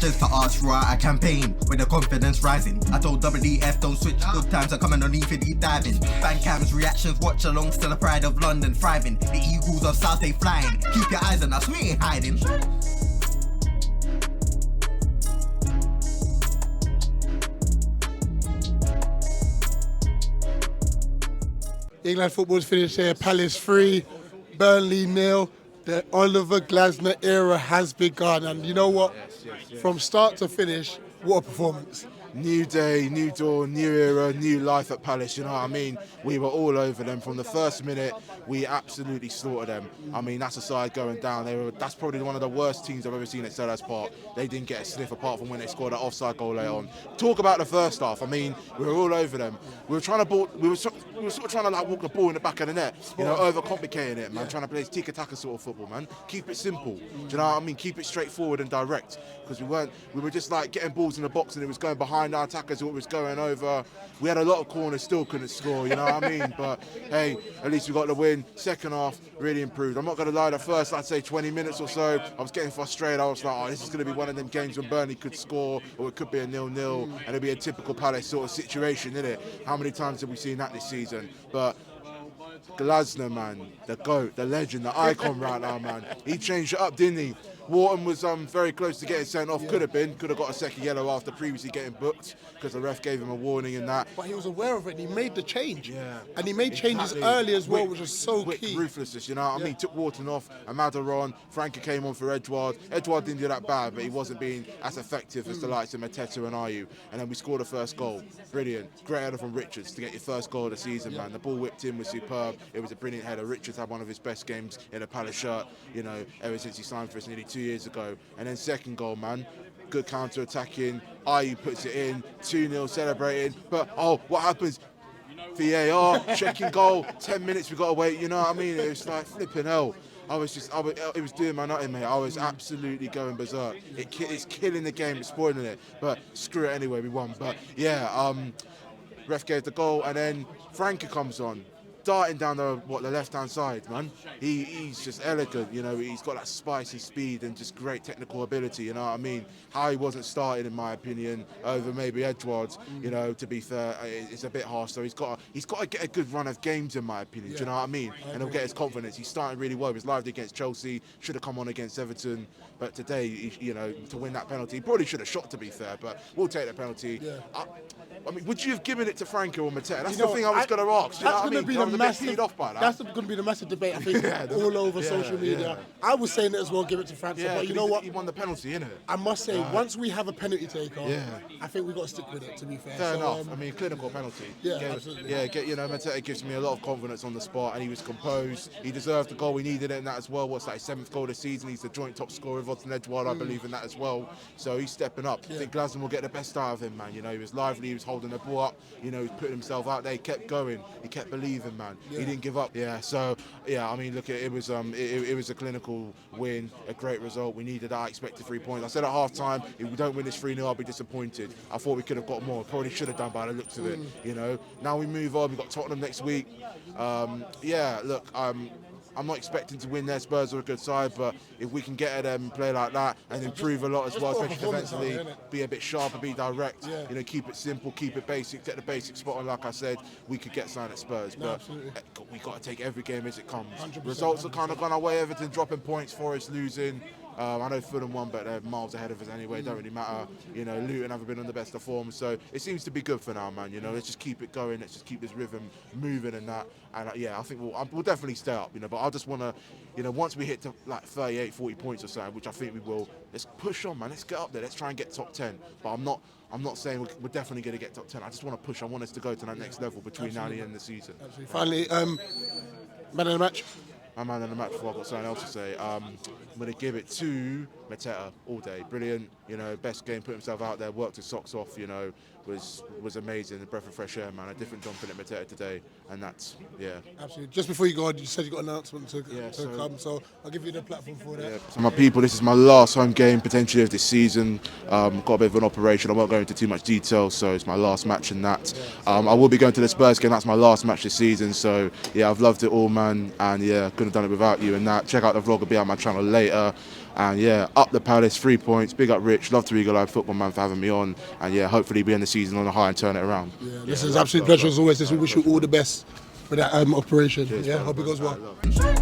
questions to ask throughout a campaign with the confidence rising. I told WDF don't switch, good times are coming on even deep diving. Fan cams, reactions, watch alongs to the pride of London thriving. The Eagles of South they flying. Keep your eyes on us, we ain't hiding. England football's finished here. Palace 3, Burnley 0. The Oliver Glasner era has begun. And you know what? Yes. From start to finish, what a performance. New day, new dawn, new era, new life at Palace, you know what I mean? We were all over them from the first minute. We absolutely slaughtered them. I mean, that's a side going down. That's probably one of the worst teams I've ever seen at Selhurst Park. They didn't get a sniff apart from when they scored that offside goal later on. Talk about the first half. I mean, we were all over them. We were sort of trying to like walk the ball in the back of the net, you know, overcomplicating it, man. Trying to play tiki-taka sort of football, man. Keep it simple. Do you know what I mean? Keep it straightforward and direct. Because we were just like getting balls in the box and it was going behind our attackers, or it was going over. We had a lot of corners, still couldn't score, you know what I mean? But hey, at least we got the win. Second half, really improved. I'm not going to lie, the first, I'd say 20 minutes or so, I was getting frustrated. I was like, oh, this is going to be one of them games when Burnley could score, or it could be a 0-0, and it'd be a typical Palace sort of situation, innit? How many times have we seen that this season? But Glasner, man, the GOAT, the legend, the icon right now, man. He changed it up, didn't he? Wharton was very close to getting sent off. Could have got a second yellow after previously getting booked because the ref gave him a warning in that. But he was aware of it and he made the change. Yeah. And he made changes early as well, which was so key. Ruthlessness, you know what I mean? Took Wharton off, Amada on, Frankie came on for Edouard. Edouard didn't do that bad, but he wasn't being as effective as the likes of Mateta and Ayew. And then we scored the first goal. Brilliant. Great header from Richards to get your first goal of the season, man. The ball whipped in was superb. It was a brilliant header. Richards had one of his best games in a Palace shirt, you know, ever since he signed for us nearly 2 years ago. And then second goal, man, good counter-attacking. Ayew puts it in, 2-0 celebrating. But, oh, what happens? VAR, checking goal, 10 minutes we got to wait, you know what I mean? It was like flipping hell. It was doing my nutting, mate. I was absolutely going berserk. It's killing the game, it's spoiling it. But screw it anyway, we won. But yeah, ref gave the goal, and then Frankie comes on, darting down the left-hand side, man. He's just elegant, you know. He's got that spicy speed and just great technical ability, you know what I mean? How he wasn't started, in my opinion, over maybe Edouard's, you know, to be fair, it's a bit harsh. So he's got to get a good run of games, in my opinion. Do you know what I mean? And he'll get his confidence. He's starting really well. He was lively against Chelsea. Should have come on against Everton, but today, you know, to win that penalty, he probably should have shot, to be fair. But we'll take the penalty. Yeah. I mean, would you have given it to Franco or Mateta? That's the thing I was going to ask. That's going to be the massive. Off by that. That's going to be the massive debate, I think, all over social media. I was saying it as well, give it to Franco, but you know what? He won the penalty, innit? I must say, once we have a penalty taker, I think we've got to stick with it, to be fair. Fair enough. I mean, clinical penalty. Yeah, absolutely. Yeah, you know, Mateta gives me a lot of confidence on the spot, and he was composed. He deserved the goal. We needed it in that as well. What's that, his 7th goal of the season? He's the joint top scorer with Odson Edouard, I believe in that as well. So he's stepping up. I think Glasner will get the best out of him, man. You know, he was lively, he was holding the ball up, you know, he put himself out there, he kept going, he kept believing, man. He didn't give up. Yeah, so I mean, look, it was a clinical win, a great result. We needed that. I expected 3 points. I said at half time, if we don't win this 3-0, I'll be disappointed. I thought we could have got more. Probably should have done by the looks of it. You know. Now we move on. We've got Tottenham next week. Look, I'm not expecting to win there. Spurs are a good side, but if we can get at them and play like that and improve a lot as well, especially defensively, be a bit sharper, be direct, you know, keep it simple, keep it basic, get the basic spot on, like I said, we could get signed at Spurs. But we got to take every game as it comes. Results are kind of gone our way. Everton dropping points, Forest losing. I know Fulham won, but they're miles ahead of us anyway. It don't really matter. You know, Luton haven't been on the best of form, so it seems to be good for now, man. You know, let's just keep it going. Let's just keep this rhythm moving and that. And I think we'll definitely stay up. You know, but I just want to, you know, once we hit to like 38, 40 points or something, which I think we will, let's push on, man. Let's get up there. Let's try and get top 10. But I'm not saying we're definitely going to get top 10. I just want to push. I want us to go to that next level between now and the end of the season. Absolutely. Finally, man of the match. My man in the match, before I've got something else to say, I'm going to give it to Mateta all day. Brilliant, you know, best game, put himself out there, worked his socks off, you know, was amazing. A breath of fresh air, man. A different John Philip Mateta today, and that's, Absolutely. Just before you go on, you said you got an announcement to come, so I'll give you the platform for that. Yeah. So my people, this is my last home game potentially of this season. Got a bit of an operation. I won't go into too much detail, so it's my last match in that. I will be going to the Spurs game. That's my last match this season. So yeah, I've loved it all, man, and couldn't have done it without you. And that. Check out the vlog. It'll be on my channel later. And up the Palace, 3 points. Big up Rich, love to Eagle Eye Football Man for having me on, and yeah, hopefully be in the season on a high and turn it around. Yeah, this is absolute pleasure as always. We wish you all the best for that operation. Cheers, yeah, brother. hope it goes well.